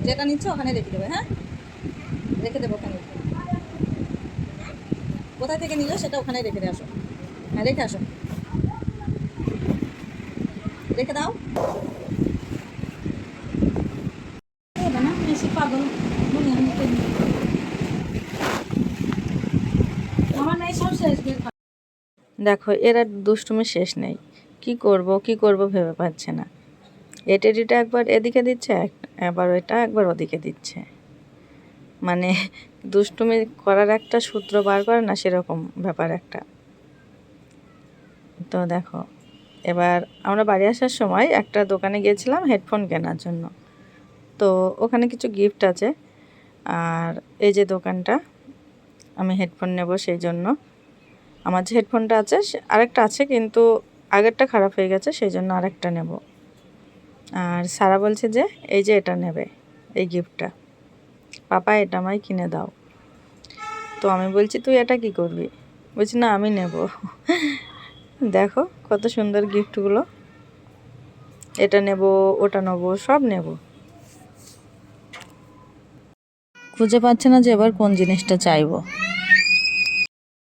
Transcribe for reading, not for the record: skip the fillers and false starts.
যেটা নিচ্ছ ওখানে রেখে দেবে। হ্যাঁ, রেখে দেবো ওখানে। কোথায় থেকে নিলে সেটা ওখানে রেখে দিয়ে আসো। হ্যাঁ, রেখে আসো, রেখে দাও। না বেশি পাগল আমার নাই, সব শেষ। দেখো এরা দুষ্টুমি শেষ নেই, কি করব ভেবে পাচ্ছে না। এ টেডিটা একবার এদিকে দিচ্ছে, একবার এটা একবার ওদিকে দিচ্ছে, মানে দুষ্টুমি করার একটা সূত্র বার করে না, সেরকম ব্যাপার একটা। তো দেখো এবার আমরা বাড়ি আসার সময় একটা দোকানে গিয়েছিলাম হেডফোন কেনার জন্য। তো ওখানে কিছু গিফট আছে, আর এই যে দোকানটা, আমি হেডফোন নেব সেই জন্য। আমার যে হেডফোনটা আছে আরেকটা আছে, কিন্তু আগেরটা খারাপ হয়ে গেছে, সেই জন্য আরেকটা নেব। আর সারা বলছে যে এই যে এটা নেবে, এই গিফটটা পাপা এটা আমায় কিনে দাও। তো আমি বলছি তুই এটা কি করবি? বলছি না আমি নেব। দেখো কত সুন্দর গিফটগুলো, এটা নেব ওটা নেব সব নেব। খুঁজে পাচ্ছে না যে এবার কোন জিনিসটা চাইবো।